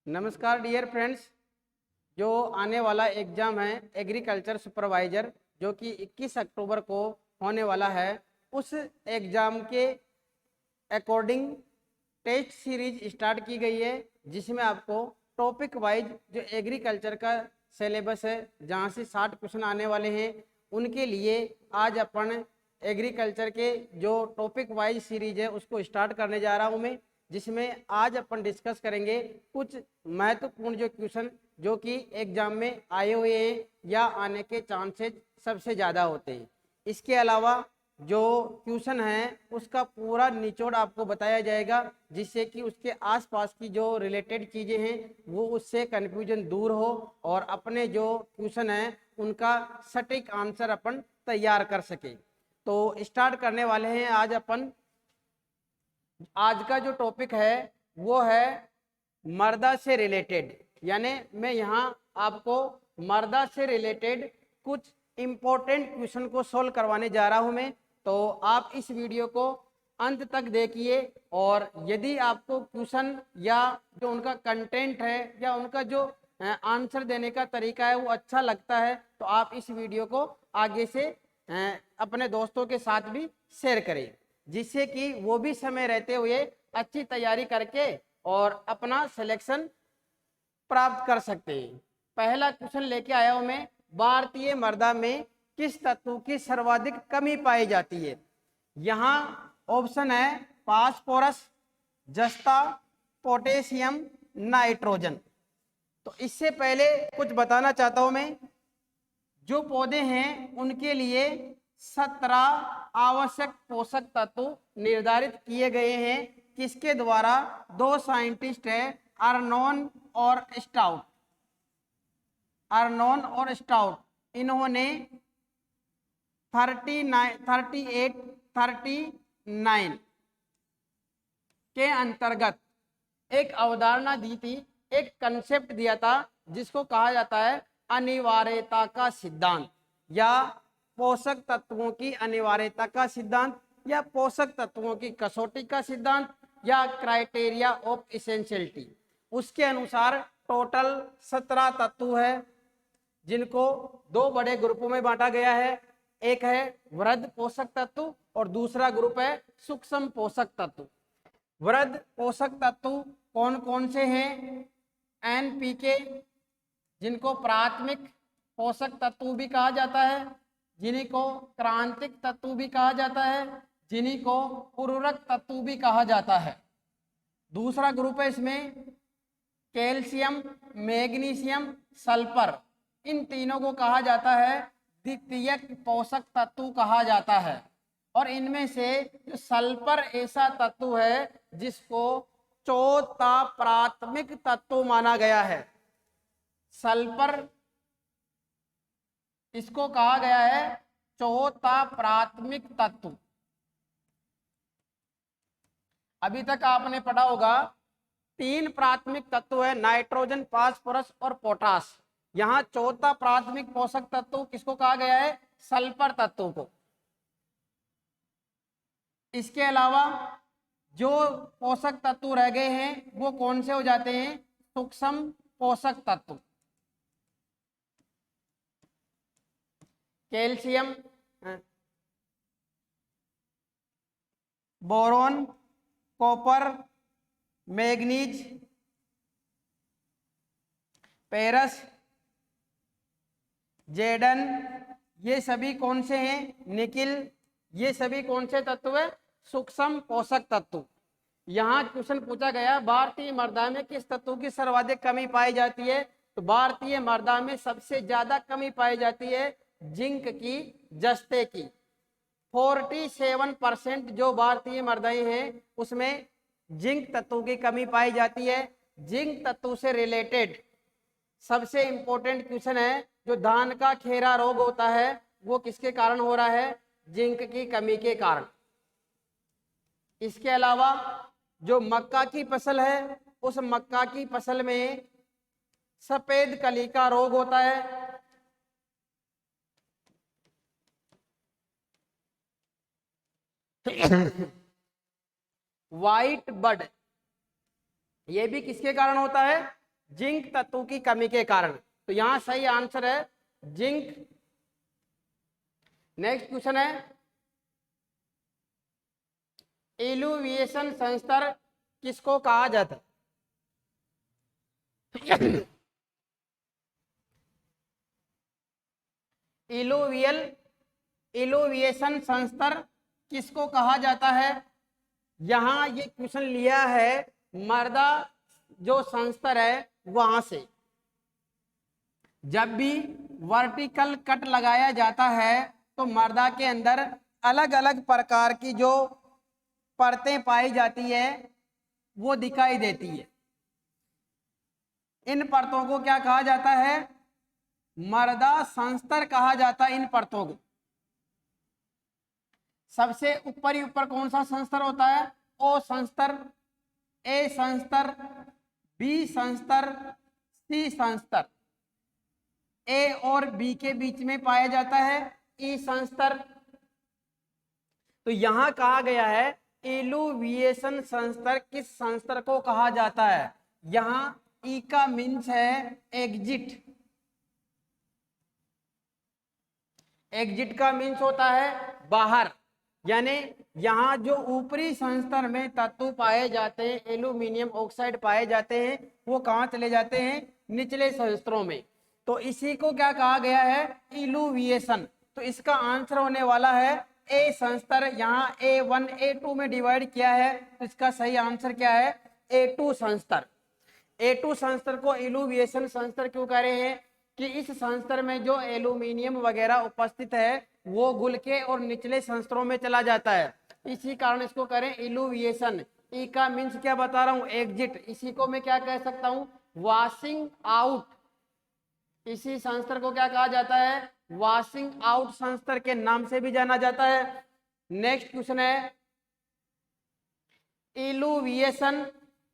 नमस्कार dear friends. जो आने वाला एग्ज़ाम है एग्रीकल्चर सुपरवाइज़र जो कि 21 अक्टूबर को होने वाला है, उस एग्ज़ाम के अकॉर्डिंग टेस्ट सीरीज स्टार्ट की गई है, जिसमें आपको टॉपिक वाइज जो एग्रीकल्चर का सिलेबस है, जहां से 60 क्वेश्चन आने वाले हैं, उनके लिए आज अपन एग्रीकल्चर के जो टॉपिक वाइज सीरीज है उसको स्टार्ट करने जा रहा हूं मैं, जिसमें आज अपन डिस्कस करेंगे कुछ महत्वपूर्ण जो क्वेश्चन जो कि एग्जाम में आए हुए हैं या आने के चांसेस सबसे ज़्यादा होते हैं। इसके अलावा जो क्वेश्चन है उसका पूरा निचोड़ आपको बताया जाएगा, जिससे कि उसके आसपास की जो रिलेटेड चीज़ें हैं वो उससे कन्फ्यूजन दूर हो और अपने जो क्वेश्चन हैं उनका सटीक आंसर अपन तैयार कर सके। तो स्टार्ट करने वाले हैं आज अपन। आज का जो टॉपिक है वो है मर्दा से रिलेटेड, यानी मैं यहाँ आपको मर्दा से रिलेटेड कुछ इम्पोर्टेंट क्वेश्चन को सोल्व करवाने जा रहा हूँ मैं। तो आप इस वीडियो को अंत तक देखिए, और यदि आपको क्वेश्चन या जो उनका कंटेंट है या उनका जो आंसर देने का तरीका है वो अच्छा लगता है तो आप इस वीडियो को आगे से अपने दोस्तों के साथ भी शेयर करें, जिससे कि वो भी समय रहते हुए अच्छी तैयारी करके और अपना सिलेक्शन प्राप्त कर सकते हैं। पहला क्वेश्चन लेके आया हूं मैं, भारतीय मृदा में किस तत्व की सर्वाधिक कमी पाई जाती है। यहाँ ऑप्शन है फास्फोरस, जस्ता, पोटेशियम, नाइट्रोजन। तो इससे पहले कुछ बताना चाहता हूं मैं, जो पौधे हैं उनके लिए 17 आवश्यक पोषक तत्व निर्धारित किए गए हैं। किसके द्वारा? दो साइंटिस्ट हैं, अर्नोन और स्टाउट। अर्नोन और स्टाउट इन्होंने 39 के अंतर्गत एक अवधारणा दी थी, एक कंसेप्ट दिया था, जिसको कहा जाता है अनिवार्यता का सिद्धांत या पोषक तत्वों की अनिवार्यता का सिद्धांत या पोषक तत्वों की कसौटी का सिद्धांत या क्राइटेरिया ऑफ इसेंशियलिटी। उसके अनुसार टोटल 17 तत्व है, जिनको दो बड़े ग्रुपों में बांटा गया है। एक है वृहद पोषक तत्व और दूसरा ग्रुप है सूक्ष्म पोषक तत्व। वृहद पोषक तत्व कौन कौन से हैं? एनपीके, जिनको प्राथमिक पोषक तत्व भी कहा जाता है, जिन्हीं को क्रांतिक तत्व भी कहा जाता है, जिन्हीं को उर्वरक तत्व भी कहा जाता है। दूसरा ग्रुप है इसमें कैल्शियम, मैग्नीशियम, सल्फर। इन तीनों को कहा जाता है द्वितीयक पोषक तत्व कहा जाता है। और इनमें से जो सल्फर ऐसा तत्व है जिसको चौथा प्राथमिक तत्व माना गया है। सल्फर इसको कहा गया है चौथा प्राथमिक तत्व। अभी तक आपने पढ़ा होगा 3 प्राथमिक तत्व है, नाइट्रोजन, फास्फोरस और पोटास। यहाँ चौथा प्राथमिक पोषक तत्व किसको कहा गया है? सल्फर तत्व को। इसके अलावा जो पोषक तत्व रह गए हैं वो कौन से हो जाते हैं? सूक्ष्म पोषक तत्व। Calcium, boron, copper, manganese, पेरस, Jadon, ये सभी कौन से हैं? निकिल, ये सभी कौन से तत्व है? सूक्ष्म पोषक तत्व। यहाँ क्वेश्चन पूछा गया भारतीय मृदा में किस तत्व की सर्वाधिक कमी पाई जाती है, तो भारतीय मृदा में सबसे ज्यादा कमी पाई जाती है जिंक की, जस्ते की। 47% जो भारतीय मृदाएं हैं उसमें जिंक तत्व की कमी पाई जाती है। जिंक तत्व से रिलेटेड सबसे इंपॉर्टेंट क्वेश्चन है, जो धान का खेरा रोग होता है वो किसके कारण हो रहा है? जिंक की कमी के कारण। इसके अलावा जो मक्का की फसल है, उस मक्का की फसल में सफेद कली का रोग होता है। व्हाइट बड, ये भी किसके कारण होता है? जिंक तत्व की कमी के कारण। तो यहां सही आंसर है जिंक। नेक्स्ट क्वेश्चन है इल्यूविएशन संस्तर किसको कहा जाता है? इल्यूविएशन संस्तर किसको कहा जाता है? यहां ये क्वेश्चन लिया है मर्दा जो संस्तर है वहां से। जब भी वर्टिकल कट लगाया जाता है तो मर्दा के अंदर अलग अलग प्रकार की जो परतें पाई जाती है वो दिखाई देती है। इन परतों को क्या कहा जाता है? मर्दा संस्तर कहा जाता है इन परतों को। सबसे ऊपर कौन सा संस्तर होता है? ओ संस्तर, ए संस्तर, बी संस्तर, सी संस्तर। ए और बी के बीच में पाया जाता है ई संस्तर। तो यहां कहा गया है इल्यूविएशन संस्तर किस संस्तर को कहा जाता है? यहां ई का मीन्स है एग्जिट। एग्जिट का मीन्स होता है बाहर, यानी यहाँ जो ऊपरी संस्तर में तत्व पाए जाते हैं, एल्यूमिनियम ऑक्साइड पाए जाते हैं, वो कहाँ चले जाते हैं? निचले संस्तरों में। तो इसी को क्या कहा गया है? इल्यूविएशन। तो इसका आंसर होने वाला है ए संस्तर। यहाँ A1 A2 में डिवाइड किया है तो इसका सही आंसर क्या है? A2 संस्तर। A2 संस्तर को इल्यूविएशन संस्तर क्यों कह रहे हैं? कि इस संस्तर में जो एल्यूमिनियम वगैरह उपस्थित है वो घुल के और निचले संस्तरों में चला जाता है, इसी कारण इसको करें इल्यूविएशन। ई का मीन्स क्या बता रहा हूं? एग्जिट। इसी को मैं क्या कह सकता हूं? Washing out. इसी संस्तर को क्या कहा जाता है? वॉशिंग आउट संस्तर के नाम से भी जाना जाता है। नेक्स्ट क्वेश्चन है इल्यूविएशन।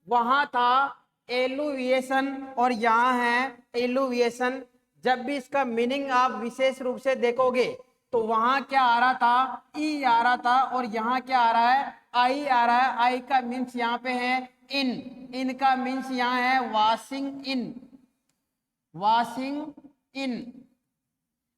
वहां था एल्यूविएशन और यहाँ है इल्यूविएशन। जब भी इसका मीनिंग आप विशेष रूप से देखोगे तो वहां क्या आ रहा था? ई आ रहा था और यहाँ क्या आ रहा है? आई आ रहा है। आई का मीन्स यहाँ पे है इन, इन का मीन्स यहाँ है वॉशिंग इन। वॉशिंग इन,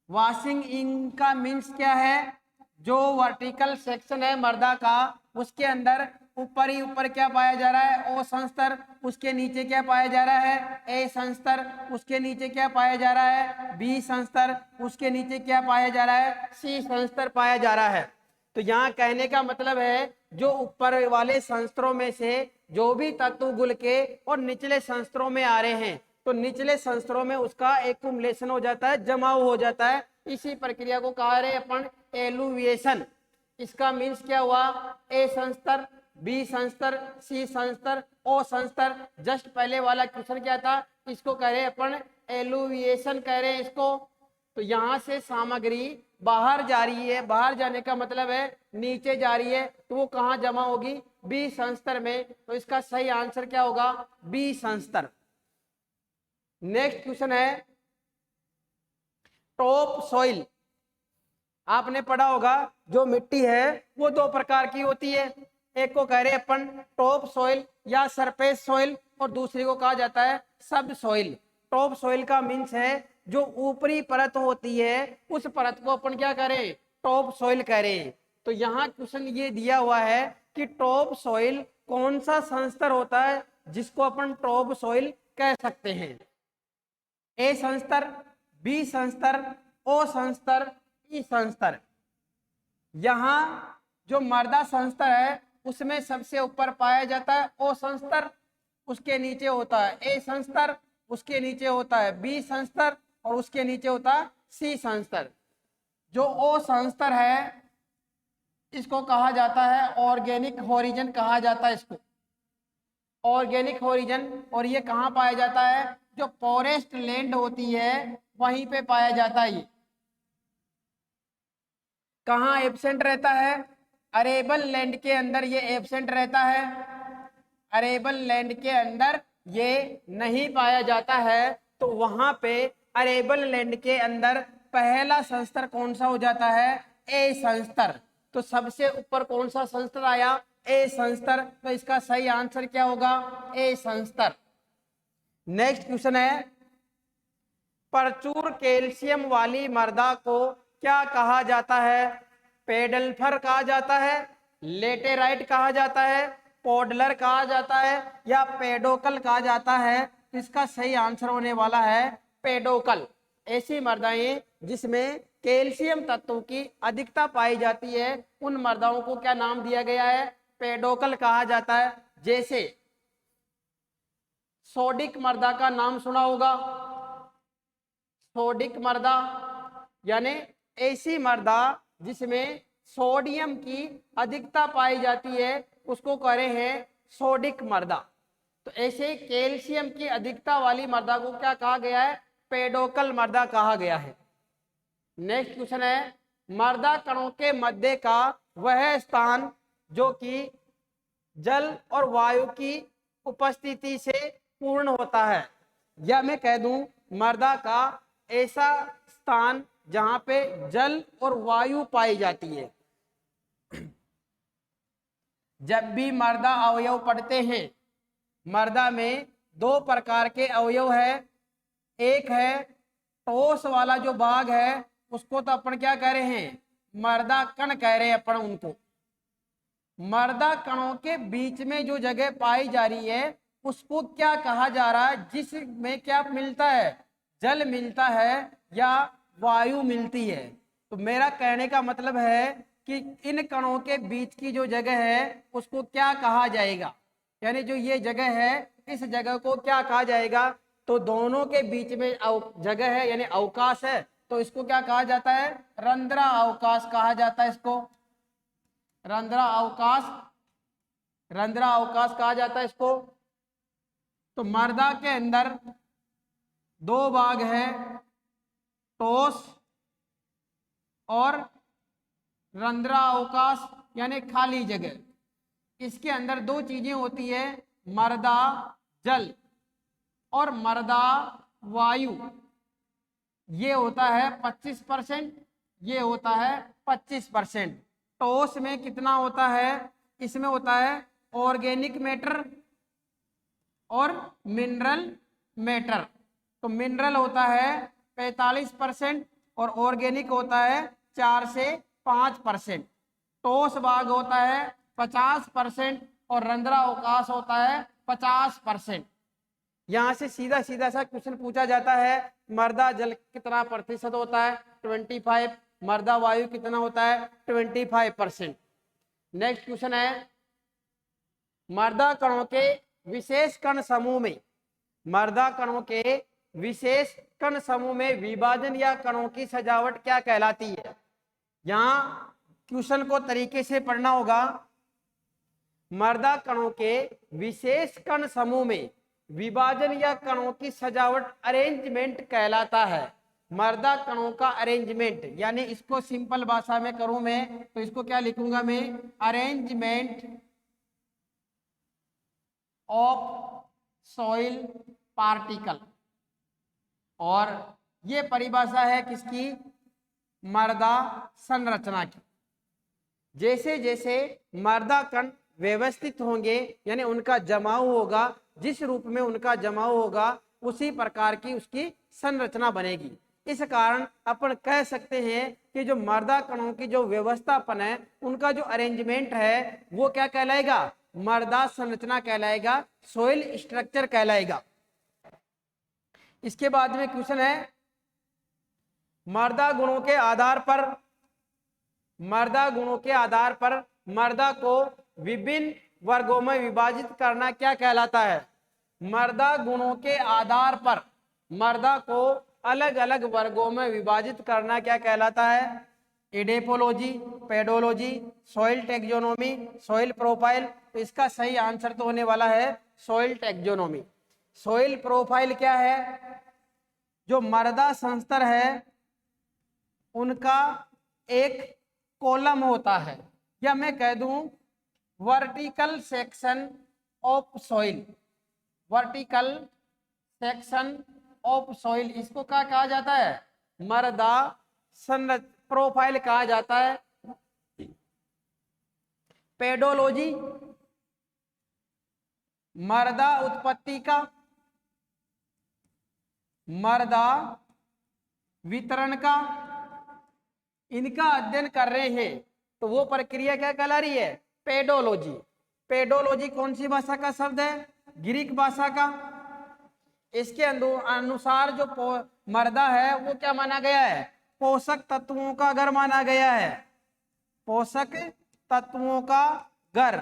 वॉशिंग इन का मीन्स क्या है? जो वर्टिकल सेक्शन है मर्दा का उसके अंदर ऊपर ही ऊपर क्या पाया जा रहा है? ओ संस्तर। उसके नीचे क्या पाया जा रहा है? ए संस्तर। उसके नीचे क्या पाया जा रहा है? बी संस्तर। उसके नीचे क्या पाया जा रहा है? सी संस्तर पाया जा रहा है। तो यहाँ कहने का मतलब है जो ऊपर वाले संस्तरों में से जो भी तत्व घुल के और निचले संस्तरों में आ रहे हैं तो निचले संस्तरों में उसका एक्युमुलेशन हो जाता है, जमाव हो जाता है। इसी प्रक्रिया को कह रहे अपन एल्यूविएशन। इसका मीन्स क्या हुआ? ए संस्तर, बी संस्तर, सी संस्तर, ओ संस्तर। जस्ट पहले वाला क्वेश्चन क्या था? इसको कह रहे अपन एल्यूविएशन कह रहे हैं इसको। तो यहां से सामग्री बाहर जा रही है, बाहर जाने का मतलब है नीचे जा रही है, तो वो कहाँ जमा होगी? बी संस्तर में। तो इसका सही आंसर क्या होगा? बी संस्तर। नेक्स्ट क्वेश्चन है टॉप सॉइल। आपने पढ़ा होगा जो मिट्टी है वो दो प्रकार की होती है। एक को कह रहे अपन टॉप सॉइल या सरफेस सॉइल और दूसरी को कहा जाता है सब सॉइल। टॉप सॉइल का मीन्स है जो ऊपरी परत होती है उस परत को अपन क्या करें? टॉप सॉइल कह रहे हैं। तो यहाँ क्वेश्चन ये दिया हुआ है कि टॉप सॉइल कौन सा संस्तर होता है जिसको अपन टॉप सॉइल कह सकते हैं? ए संस्तर, बी संस्तर, ओ संस्तर, ई संस्तर। यहां जो मर्दा संस्तर है उसमें सबसे ऊपर पाया जाता है ओ संस्तर, उसके नीचे होता है ए संस्तर, उसके नीचे होता है बी संस्तर और उसके नीचे होता है सी संस्तर। जो ओ संस्तर है इसको कहा जाता है ऑर्गेनिक होरिजन कहा जाता है इसको, ऑर्गेनिक होरिजन। और ये कहाँ पाया जाता है? जो फॉरेस्ट लैंड होती है वहीं पे पाया जाता है। ये कहाँ एब्सेंट रहता है? अरेबल लैंड के अंदर ये एब्सेंट रहता है। अरेबल लैंड के अंदर ये नहीं पाया जाता है। तो वहां पे अरेबल लैंड के अंदर पहला संस्तर कौन सा हो जाता है? ए संस्तर। तो सबसे ऊपर कौन सा संस्तर आया? ए संस्तर। तो इसका सही आंसर क्या होगा? ए संस्तर। नेक्स्ट क्वेश्चन है, प्रचुर कैल्शियम वाली मृदा को क्या कहा जाता है? पेडल्फर कहा जाता है, लेटेराइट कहा जाता है, पोडलर कहा जाता है, या पेडोकल कहा जाता है? इसका सही आंसर होने वाला है पेडोकल। ऐसी मृदाएं जिसमें कैल्शियम तत्व की अधिकता पाई जाती है उन मृदाओं को क्या नाम दिया गया है? पेडोकल कहा जाता है। जैसे सोडिक मृदा का नाम सुना होगा, सोडिक मृदा यानी ऐसी मृदा जिसमें सोडियम की अधिकता पाई जाती है उसको कह रहे हैं सोडिक मृदा। तो ऐसे कैल्शियम की अधिकता वाली मृदा को क्या कहा गया है? पेडोकल मृदा कहा गया है। नेक्स्ट क्वेश्चन है, मृदा कणों के मध्य का वह स्थान जो कि जल और वायु की उपस्थिति से पूर्ण होता है, या मैं कह दूं मृदा का ऐसा स्थान जहां पे जल और वायु पाई जाती है। जब भी मृदा अवयव पढ़ते हैं, मृदा में दो प्रकार के अवयव है। एक है ठोस वाला जो भाग है उसको तो अपन क्या कह रहे हैं? मृदा कण कह रहे हैं अपन उनको। मृदा कणों के बीच में जो जगह पाई जा रही है उसको क्या कहा जा रहा है? जिसमें क्या मिलता है? जल मिलता है या वायु मिलती है। तो मेरा कहने का मतलब है कि इन कणों के बीच की जो जगह है उसको क्या कहा जाएगा? यानी जो ये जगह है इस जगह को क्या कहा जाएगा? तो दोनों के बीच में जगह है यानी अवकाश है, तो इसको क्या कहा जाता है? रंध्रा अवकाश कहा जाता है। इसको रंध्रा अवकाश, रंध्रा अवकाश कहा जाता है इसको। तो मृदा के अंदर दो भाग है, ठोस और रंध्रा अवकाश यानी खाली जगह। इसके अंदर दो चीजें होती है, मृदा जल और मृदा वायु। ये होता है 25%, ये होता है 25%। ठोस में कितना होता है? इसमें होता है ऑर्गेनिक मैटर और मिनरल मैटर। तो मिनरल होता है 45% और ऑर्गेनिक होता है 4 से 5%। ठोस भाग होता है 50% और रंध्रा अवकाश होता है 50%। यहां से सीधा सीधा सा क्वेश्चन पूछा जाता है, मृदा जल कितना प्रतिशत होता है? 25। मृदा वायु कितना होता है? 25%। नेक्स्ट क्वेश्चन है, मृदा कणों के विशेष कण समूह में, मृदा कणों के विशेष कण समूह में विभाजन या कणों की सजावट क्या कहलाती है? यहां क्वेश्चन को तरीके से पढ़ना होगा। मृदा कणों के विशेष कण समूह में विभाजन या कणों की सजावट अरेंजमेंट कहलाता है। मृदा कणों का अरेंजमेंट, यानी इसको सिंपल भाषा में करूं मैं तो इसको क्या लिखूंगा मैं? Arrangement of soil particle. और ये परिभाषा है किसकी? मृदा संरचना की। जैसे जैसे मृदा कण व्यवस्थित होंगे यानी उनका जमाव होगा, जिस रूप में उनका जमाव होगा उसी प्रकार की उसकी संरचना बनेगी। इस कारण अपन कह सकते हैं कि जो मृदा कणों की जो व्यवस्थापन है, उनका जो अरेंजमेंट है वो क्या कहलाएगा? मृदा संरचना कहलाएगा, सोइल स्ट्रक्चर कहलाएगा। इसके बाद में क्वेश्चन है, मृदा गुणों के आधार पर, मृदा गुणों के आधार पर मृदा को विभिन्न वर्गों में विभाजित करना क्या कहलाता है? मृदा गुणों के आधार पर मृदा को अलग अलग वर्गों में विभाजित करना क्या कहलाता है? Edaphology, pedology, soil taxonomy, soil profile. तो इसका सही आंसर तो होने वाला है सॉइल टेक्सोनोमी। सॉइल प्रोफाइल क्या है? जो मृदा संस्तर है उनका एक कॉलम होता है, या मैं कह दूं vertical section of soil, vertical section of soil. इसको क्या कहा जाता है? मृदा प्रोफाइल कहा जाता है। पेडोलॉजी मृदा उत्पत्ति का मृदा वितरण का इनका अध्ययन कर रहे हैं, तो वो प्रक्रिया क्या कहला रही है? पेडोलॉजी। पेडोलॉजी कौन सी भाषा का शब्द है? ग्रीक भाषा का। इसके अनुसार जो मृदा है वो क्या माना गया है? पोषक तत्वों का घर माना गया है। पोषक तत्वों का घर,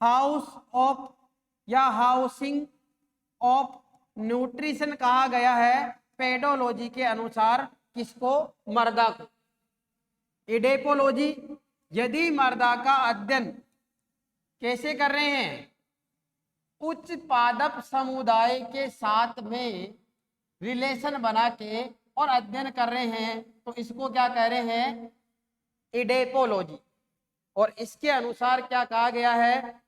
हाउस ऑफ या हाउसिंग ऑफ न्यूट्रिशन कहा गया है पेडोलॉजी के अनुसार। किसको? मृदा को। इडेपोलॉजी, यदि मृदा का अध्ययन कैसे कर रहे हैं? उच्च पादप समुदाय के साथ में रिलेशन बना के और अध्ययन कर रहे हैं, तो इसको क्या कह रहे हैं? इडेपोलॉजी। और इसके अनुसार क्या कहा गया है?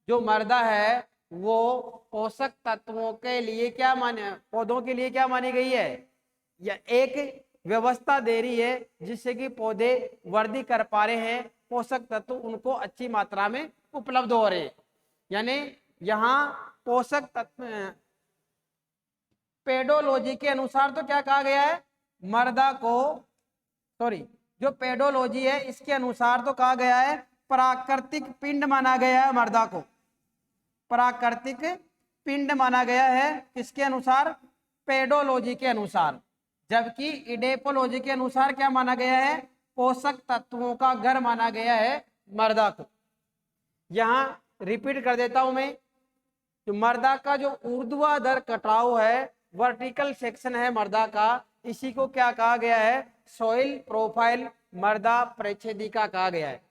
जो मृदा है वो पोषक तत्वों के लिए क्या माने, पौधों के लिए क्या मानी गई है? या एक व्यवस्था दे रही है जिससे कि पौधे वृद्धि कर पा रहे हैं, पोषक तत्व उनको अच्छी मात्रा में उपलब्ध हो रहे हैं। यानी यहाँ पोषक तत्व पेडोलॉजी के अनुसार तो क्या कहा गया है? मृदा को, सॉरी, जो पेडोलॉजी है इसके अनुसार तो कहा गया है प्राकृतिक पिंड माना गया है मृदा को। प्राकृतिक पिंड माना गया है किसके अनुसार? पेडोलॉजी के अनुसार। जबकि इडेपोलॉजी के अनुसार क्या माना गया है? पोषक तत्वों का घर माना गया है मृदा को। यहां रिपीट कर देता हूं मैं, जो मृदा का जो ऊर्ध्वाधर कटाव है, वर्टिकल सेक्शन है मृदा का, इसी को क्या कहा गया है? सॉइल प्रोफाइल, मृदा परिच्छेदिका कहा गया है।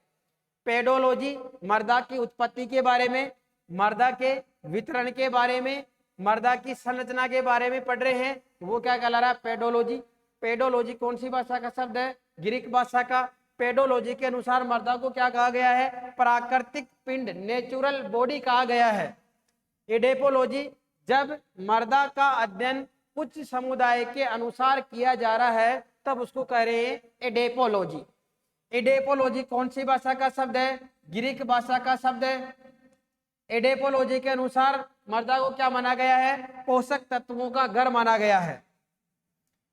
पेडोलॉजी मृदा की उत्पत्ति के बारे में, मृदा के वितरण के बारे में, मृदा की संरचना के बारे में पढ़ रहे हैं, वो क्या कहला रहा है? पेडोलॉजी। पेडोलॉजी कौन सी भाषा का शब्द है? ग्रीक भाषा का। पेडोलॉजी के अनुसार मृदा को क्या कहा गया है? प्राकृतिक पिंड, नेचुरल बॉडी कहा गया है। इडेपोलॉजी, जब मृदा का अध्ययन उच्च समुदाय के अनुसार किया जा रहा है तब उसको कह रहे हैं इडेपोलॉजी। इडेपोलॉजी कौन सी भाषा का शब्द है? ग्रीक भाषा का शब्द है। इडेपोलॉजी के अनुसार मृदा को क्या माना गया है? पोषक तत्वों का घर माना गया है।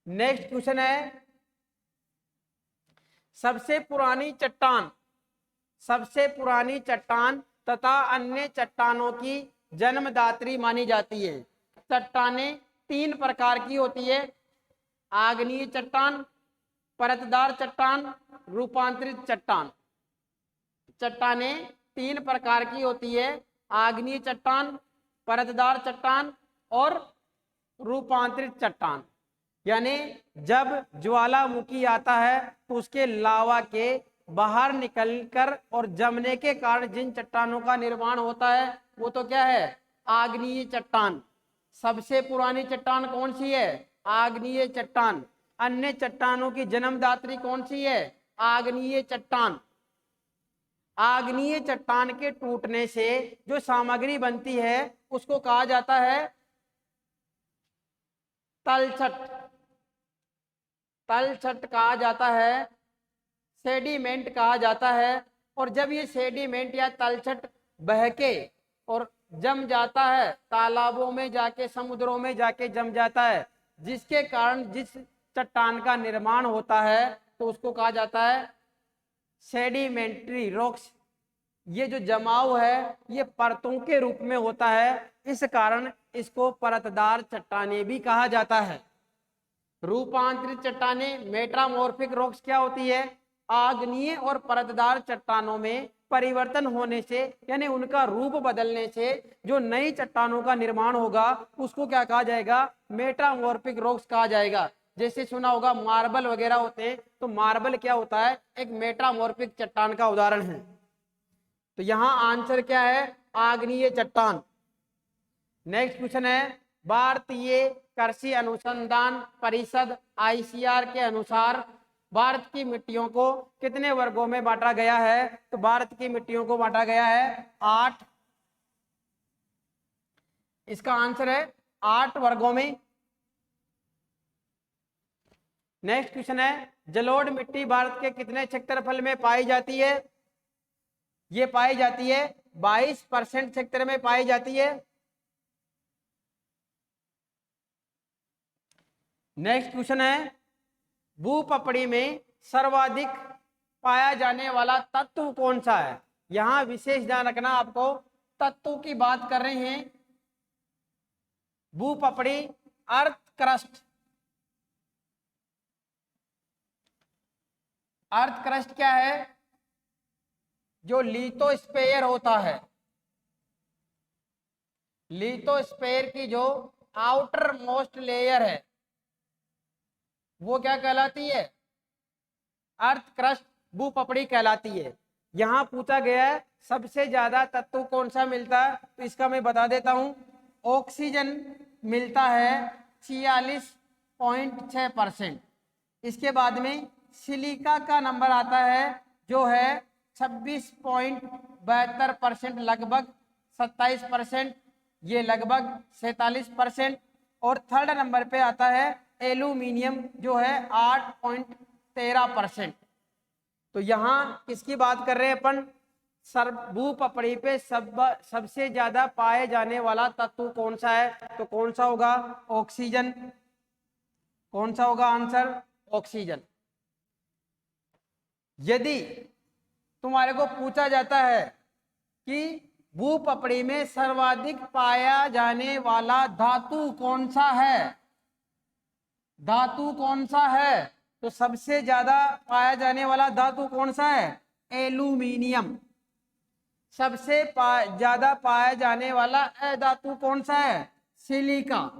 नेक्स्ट क्वेश्चन है, सबसे पुरानी चट्टान, सबसे पुरानी चट्टान तथा अन्य चट्टानों की जन्मदात्री मानी जाती है। चट्टानें तीन प्रकार की होती है, आग्नेय चट्टान, परतदार चट्टान, रूपांतरित चट्टान। चट्टानें तीन प्रकार की होती है, आग्नेय चट्टान, परतदार चट्टान और रूपांतरित चट्टान। यानी जब ज्वालामुखी आता है तो उसके लावा के बाहर निकलकर और जमने के कारण जिन चट्टानों का निर्माण होता है वो तो क्या है? आग्नेय चट्टान। सबसे पुरानी चट्टान कौन सी है? आग्नेय चट्टान। अन्य चट्टानों की जन्मदात्री कौन सी है? आग्नेय चट्टान। आग्नेय चट्टान के टूटने से जो सामग्री बनती है उसको कहा जाता है तलछट। तलछट कहा जाता है, सेडिमेंट कहा जाता है। और जब ये सेडिमेंट या तलछट बहके और जम जाता है, तालाबों में जाके, समुद्रों में जाके जम जाता है, जिसके कारण जिस चट्टान का निर्माण होता है तो उसको कहा जाता है सेडिमेंट्री रॉक्स। ये जो जमाव है ये परतों के रूप में होता है, इस कारण इसको परतदार चट्टानें भी कहा जाता है। रूपांतरित चट्टानें, मेटामॉर्फिक रॉक्स क्या होती है? आग्नेय और परतदार चट्टानों में परिवर्तन होने से, यानी उनका रूप बदलने से जो नई चट्टानों का निर्माण होगा उसको क्या कहा जाएगा? मेटामॉर्फिक रॉक्स कहा जाएगा। जैसे सुना होगा मार्बल वगैरह होते हैं, तो मार्बल क्या होता है? एक मेटामॉर्फिक चट्टान का उदाहरण है। तो यहां आंसर क्या है? आग्नेय चट्टान। नेक्स्ट क्वेश्चन है, भारतीय कृषि अनुसंधान परिषद आईसीआर के अनुसार भारत की मिट्टियों को कितने वर्गों में बांटा गया है? तो भारत की मिट्टियों को बांटा गया है 8। इसका आंसर है 8 वर्गों में। नेक्स्ट क्वेश्चन है, जलोढ़ मिट्टी भारत के कितने क्षेत्रफल में पाई जाती है? ये पाई जाती है 22% क्षेत्र में पाई जाती है। नेक्स्ट क्वेश्चन है, भूपपड़ी में सर्वाधिक पाया जाने वाला तत्व कौन सा है। यहां विशेष ध्यान रखना आपको, तत्व की बात कर रहे हैं। भूपपड़ी, अर्थ क्रस्ट। अर्थ क्रस्ट क्या है? जो लिथोस्फीयर होता है, लिथोस्फीयर की जो आउटर मोस्ट लेयर है वो क्या कहलाती है? अर्थ क्रस्ट, भूपपड़ी कहलाती है। यहां पूछा गया है सबसे ज्यादा तत्व कौन सा मिलता है, तो इसका मैं बता देता हूं। ऑक्सीजन मिलता है 46.6%। इसके बाद में सिलिका का नंबर आता है जो है 26.72%, लगभग 27%, ये लगभग 47%। और थर्ड नंबर पे आता है एल्यूमिनियम जो है 8.13%। तो यहाँ किसकी बात कर रहे हैं अपन? भूपपड़ी पे सबसे ज्यादा पाए जाने वाला तत्व कौन सा है, तो कौन सा होगा? ऑक्सीजन। कौन सा होगा आंसर? ऑक्सीजन। यदि तुम्हारे को पूछा जाता है कि भूपपड़ी में सर्वाधिक पाया जाने वाला धातु कौन सा है, धातु कौन सा है, तो सबसे ज्यादा पाया जाने वाला धातु कौन सा है? एल्यूमिनियम। सबसे ज्यादा पाया जाने वाला अधातु कौन सा है? सिलिका।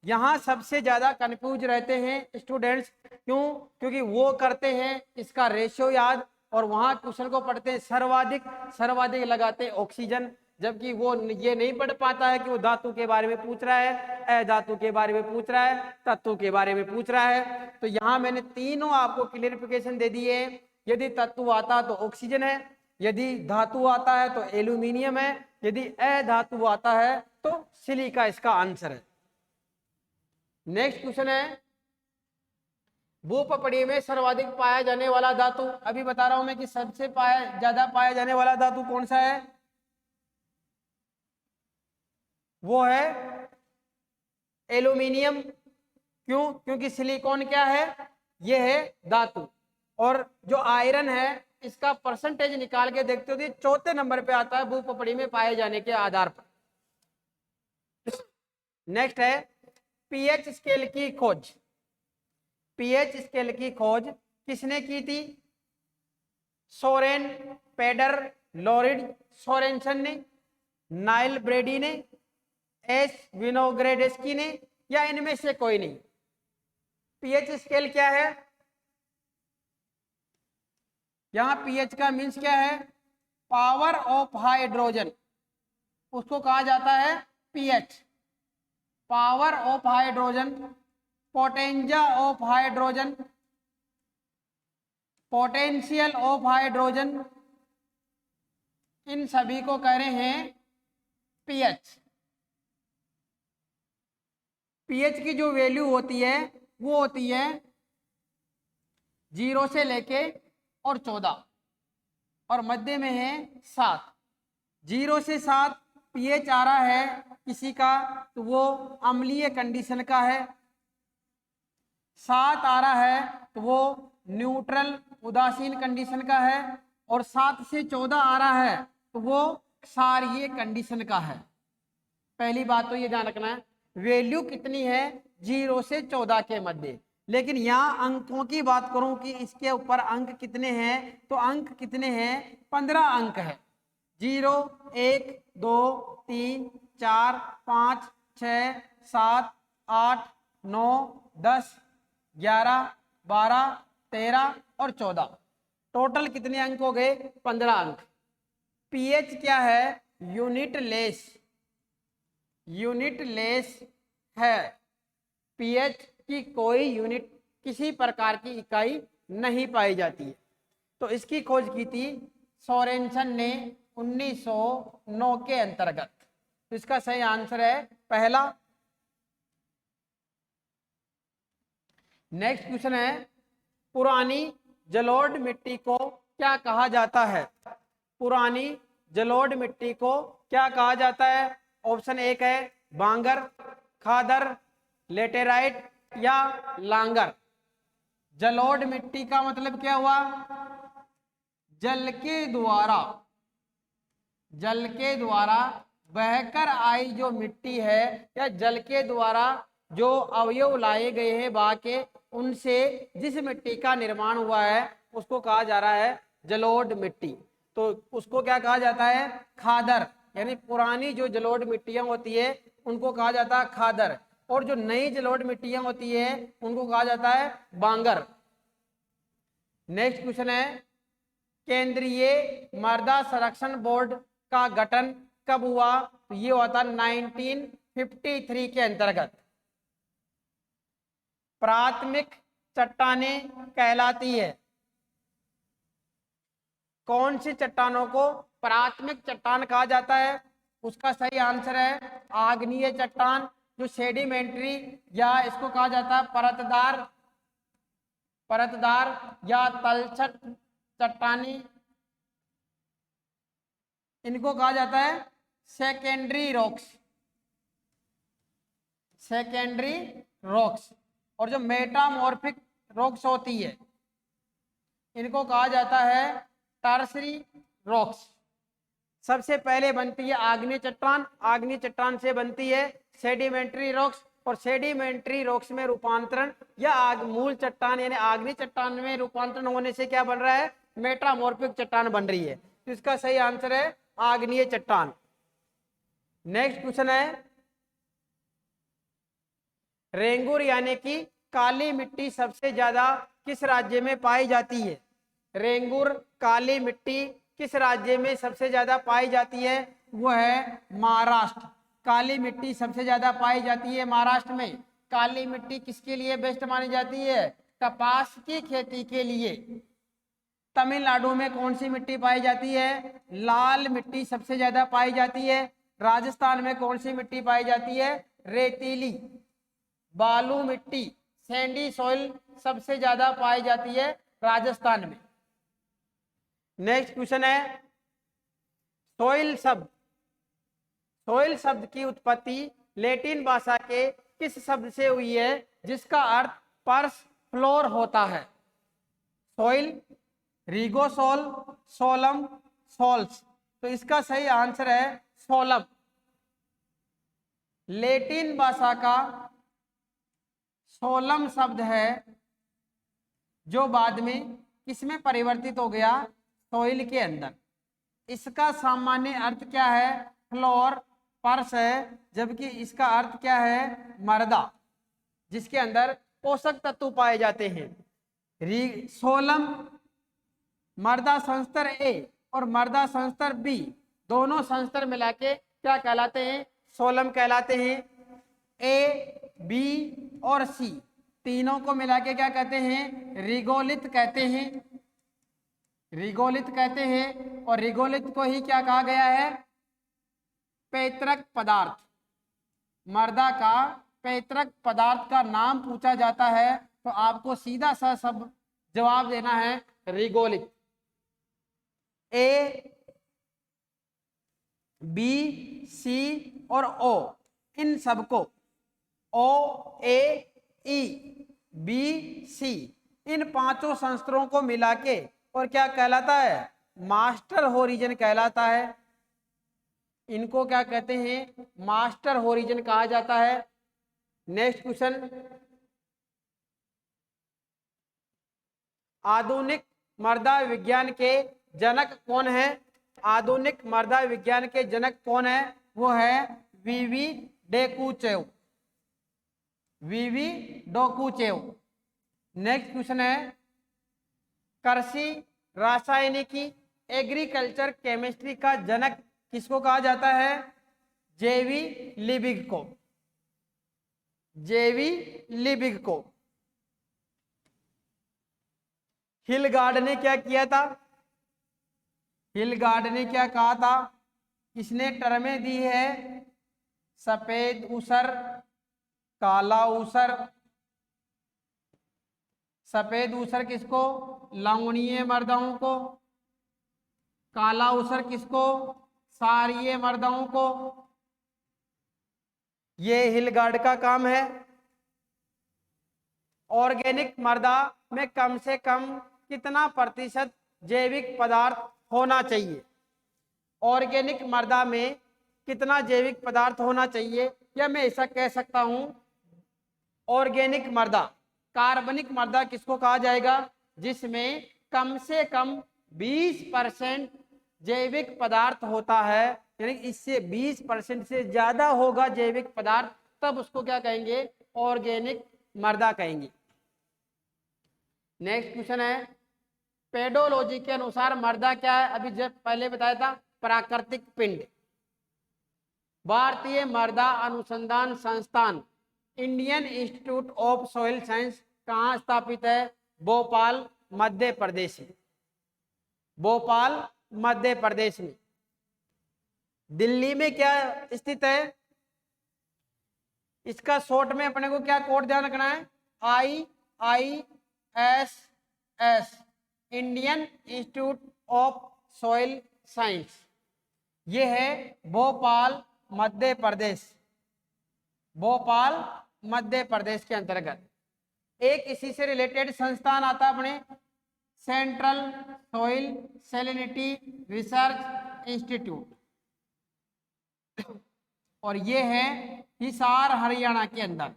यहाँ सबसे ज्यादा कंफ्यूज रहते हैं स्टूडेंट्स, क्यों? क्योंकि वो करते हैं इसका रेशियो याद, और वहां क्वेश्चन को पढ़ते हैं सर्वाधिक, सर्वाधिक लगाते हैं ऑक्सीजन, जबकि वो ये नहीं पढ़ पाता है कि वो धातु के बारे में पूछ रहा है, अधातु के बारे में पूछ रहा है, तत्व के बारे में पूछ रहा है। तो यहाँ मैंने तीनों आपको क्लियरिफिकेशन दे दिए। यदि तत्व आता तो ऑक्सीजन है, यदि धातु आता है तो एल्यूमिनियम है, यदि अधातु आता है तो सिलिका इसका आंसर है। नेक्स्ट क्वेश्चन है, भूपपड़ी में सर्वाधिक पाया जाने वाला धातु, अभी बता रहा हूं मैं कि सबसे ज्यादा पाया जाने वाला धातु कौन सा है? वो है एल्यूमिनियम। क्यों? क्योंकि सिलिकॉन क्या है? ये है धातु। और जो आयरन है इसका परसेंटेज निकाल के देखते हो तो चौथे नंबर पे आता है भूपपड़ी में पाए जाने के आधार पर। नेक्स्ट है पीएच स्केल की खोज। पीएच स्केल की खोज किसने की थी? सोरेन, पेडर, लॉरिड सोरेनसन ने, नाइल ब्रेडी ने, एस विनोग्रेडेस्की ने, या इनमें से कोई नहीं? पीएच स्केल क्या है? यहां पीएच का मीन्स क्या है? पावर ऑफ हाइड्रोजन, उसको कहा जाता है pH. Power of hydrogen, potenza of hydrogen, potential of hydrogen, इन सभी को कह रहे हैं पीएच। पीएच की जो वैल्यू होती है वो होती है 0 से लेके और 14, और मध्य में है 7। 0 से 7 पीएच आ रहा है किसी का तो वो अम्लीय कंडीशन का है। 7 आ रहा है तो वो न्यूट्रल उदासीन कंडीशन का है, और 7 से 14 आ रहा है तो वो क्षारीय कंडीशन का है। पहली बात तो ये ध्यान रखना है, वैल्यू कितनी है? 0 से 14 के मध्य। लेकिन यहाँ अंकों की बात करूं कि इसके ऊपर अंक कितने हैं, तो अंक कितने हैं? 15 अंक है। 0, 1, 2, 3, 4, 5, 6, 7, 8, 9, 10, 11, 12, 13 और 14, टोटल कितने अंक हो गए? 15 अंक। पीएच क्या है? यूनिट लेस, यूनिट लेस है। पीएच की कोई यूनिट, किसी प्रकार की इकाई नहीं पाई जाती है। तो इसकी खोज की थी सोरेनसन ने 1909 के अंतर्गत। तो इसका सही आंसर है पहला। नेक्स्ट क्वेश्चन है, पुरानी जलोढ़ मिट्टी को क्या कहा जाता है? पुरानी जलोढ़ मिट्टी को क्या कहा जाता है? ऑप्शन 1 है बांगर, खादर, लेटेराइट, या लांगर। जलोढ़ मिट्टी का मतलब क्या हुआ? जल के द्वारा बहकर आई जो मिट्टी है, या जल के द्वारा जो अवयव लाए गए हैं बहा के, उनसे जिस मिट्टी का निर्माण हुआ है उसको कहा जा रहा है जलोढ़ मिट्टी। तो उसको क्या कहा जाता है? खादर। यानी पुरानी जो जलोढ़ मिट्टियां होती है उनको कहा जाता है खादर, और जो नई जलोढ़ मिट्टियां होती है उनको कहा जाता है बांगर। नेक्स्ट क्वेश्चन है, केंद्रीय मृदा संरक्षण बोर्ड का गठन कब हुआ? तो ये हुआ था 1953 के अंतर्गत। प्राथमिक चट्टानें कहलाती है। कौन सी चट्टानों को प्राथमिक चट्टान कहा जाता है? उसका सही आंसर है आग्नेय चट्टान, जो सेडिमेंट्री या इसको कहा जाता है परतदार या तलछट चट्टानी, इनको कहा जाता है सेकेंडरी रॉक्स। और जो मेटामॉर्फिक रॉक्स होती है इनको कहा जाता है टर्सरी रॉक्स। सबसे पहले बनती है आग्नेय चट्टान से बनती है सेडिमेंट्री रॉक्स, और सेडिमेंट्री रॉक्स में रूपांतरण या मूल चट्टान यानी आग्नेय चट्टान में रूपांतरण होने से क्या बन रहा है? मेटामॉर्फिक चट्टान बन रही है। तो इसका सही आंसर है आग्नेय चट्टान। नेक्स्ट क्वेश्चन है, रेंगुर यानी कि काली मिट्टी सबसे ज्यादा किस राज्य में पाई जाती है? रेंगुर काली मिट्टी किस राज्य में सबसे ज्यादा पाई जाती है? वो है महाराष्ट्र। काली मिट्टी सबसे ज्यादा पाई जाती है महाराष्ट्र में। काली मिट्टी किसके लिए बेस्ट मानी जाती है? कपास की खेती के लिए। तमिलनाडु में कौन सी मिट्टी पाई जाती है? लाल मिट्टी सबसे ज्यादा पाई जाती है। राजस्थान में कौन सी मिट्टी पाई जाती है? रेतीली बालू मिट्टी सैंडी सॉइल सबसे ज्यादा पाई जाती है राजस्थान में। नेक्स्ट क्वेश्चन है, सोइल शब्द की उत्पत्ति लैटिन भाषा के किस शब्द से हुई है जिसका अर्थ पर्स फ्लोर होता है? Soil, regosol, solum, sols. तो इसका सही आंसर है सोलम। लैटिन भाषा का सोलम शब्द है जो बाद में किसमें परिवर्तित हो गया? सोइल के अंदर। इसका सामान्य अर्थ क्या है? फ्लोर, पर्स है, जबकि इसका अर्थ क्या है? मर्दा, जिसके अंदर पोषक तत्व पाए जाते हैं। सोलम मर्दा संस्तर ए और मर्दा संस्तर बी, दोनों संस्तर मिला के क्या कहलाते हैं? सोलम कहलाते हैं। ए, बी और सी तीनों को मिला के क्या कहते हैं? रिगोलित कहते हैं। और रिगोलित को ही क्या कहा गया है? पैतृक पदार्थ। मर्दा का पैतृक पदार्थ का नाम पूछा जाता है तो आपको सीधा सा सब जवाब देना है रिगोलित। ए, बी, सी और ओ, इन सबको ओ, ए, ई, बी, सी, इन पांचों संस्करणों को मिला के और क्या कहलाता है? मास्टर होरिजन कहलाता है। इनको क्या कहते हैं? मास्टर होरिजन कहा जाता है। नेक्स्ट क्वेश्चन, आधुनिक मृदा विज्ञान के जनक कौन है? आधुनिक मृदा विज्ञान के जनक कौन है? वो है वीवी डोकुचेव। नेक्स्ट क्वेश्चन है, कृषि रासायनिकी एग्रीकल्चर केमिस्ट्री का जनक किसको कहा जाता है? जेवी लिबिग को। हिलगार्ड ने क्या किया था? हिलगार्ड ने क्या कहा था? किसने टर्में दी है? सफेद ऊसर, काला ऊसर। सफेद ऊसर किसको? लवणीय मृदाओं को। काला ऊसर किसको? क्षारीय मृदाओं को। ये हिलगार्ड का काम है। ऑर्गेनिक मृदा में कम से कम कितना प्रतिशत जैविक पदार्थ होना चाहिए? ऑर्गेनिक मृदा में कितना जैविक पदार्थ होना चाहिए, या मैं ऐसा कह सकता हूं ऑर्गेनिक मृदा, कार्बनिक मृदा किसको कहा जाएगा? जिसमें कम से कम 20% जैविक पदार्थ होता है, यानी इससे 20% से ज्यादा होगा जैविक पदार्थ, तब उसको क्या कहेंगे? ऑर्गेनिक मृदा कहेंगे। नेक्स्ट क्वेश्चन है, पेडोलॉजी के अनुसार मृदा क्या है? अभी जब पहले बताया था प्राकृतिक पिंड। भारतीय मृदा अनुसंधान संस्थान Indian institute of soil science कहाँ स्थापित है? भोपाल मध्य प्रदेश में। भोपाल मध्य प्रदेश में। दिल्ली में क्या स्थित है? इसका शॉर्ट में अपने को क्या कोड ध्यान रखना है? IISS, Indian institute of soil science. ये है भोपाल मध्य प्रदेश। भोपाल मध्य प्रदेश के अंतर्गत। एक इसी से रिलेटेड संस्थान आता है अपने, central soil salinity research institute, और ये है हिसार हरियाणा के अंदर।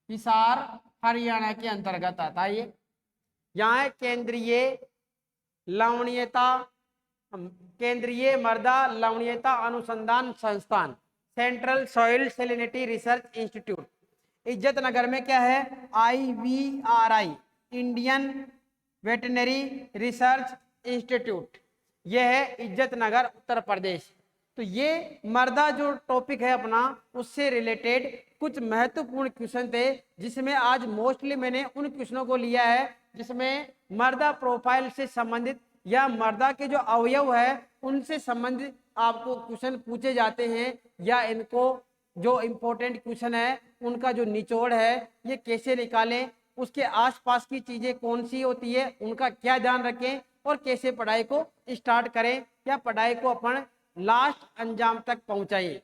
हिसार हरियाणा के अंतर्गत आता है ये। यहाँ केंद्रीय लवणीयता, केंद्रीय मृदा लवणीयता अनुसंधान संस्थान, central soil salinity research institute. इज्जत नगर में क्या है? IVRI, Indian veterinary research institute. यह है इज्जत नगर, उत्तर प्रदेश। तो ये मृदा जो टॉपिक है अपना, उससे रिलेटेड कुछ महत्वपूर्ण क्वेश्चन थे, जिसमें आज मोस्टली मैंने उन क्वेश्चनों को लिया है जिसमें मृदा प्रोफाइल से संबंधित या मृदा के जो अवयव है उनसे संबंधित आपको क्वेश्चन पूछे जाते हैं, या इनको जो इम्पोर्टेंट क्वेश्चन है उनका जो निचोड़ है ये कैसे निकालें, उसके आसपास की चीजें कौन सी होती है, उनका क्या ध्यान रखें, और कैसे पढ़ाई को स्टार्ट करें या पढ़ाई को अपन लास्ट अंजाम तक पहुंचाइए।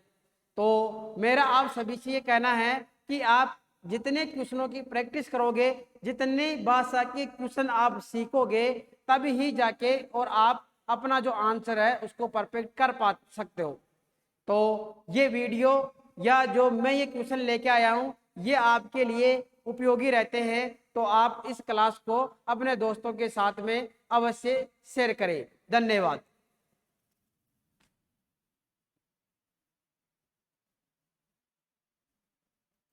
तो मेरा आप सभी से ये कहना है कि आप जितने क्वेश्चनों की प्रैक्टिस करोगे, जितनी भाषा के क्वेश्चन आप सीखोगे, तभी ही जाके और आप अपना जो आंसर है उसको परफेक्ट कर पा सकते हो। तो ये वीडियो या जो मैं ये क्वेश्चन लेके आया हूँ ये आपके लिए उपयोगी रहते हैं, तो आप इस क्लास को अपने दोस्तों के साथ में अवश्य शेयर करें। धन्यवाद।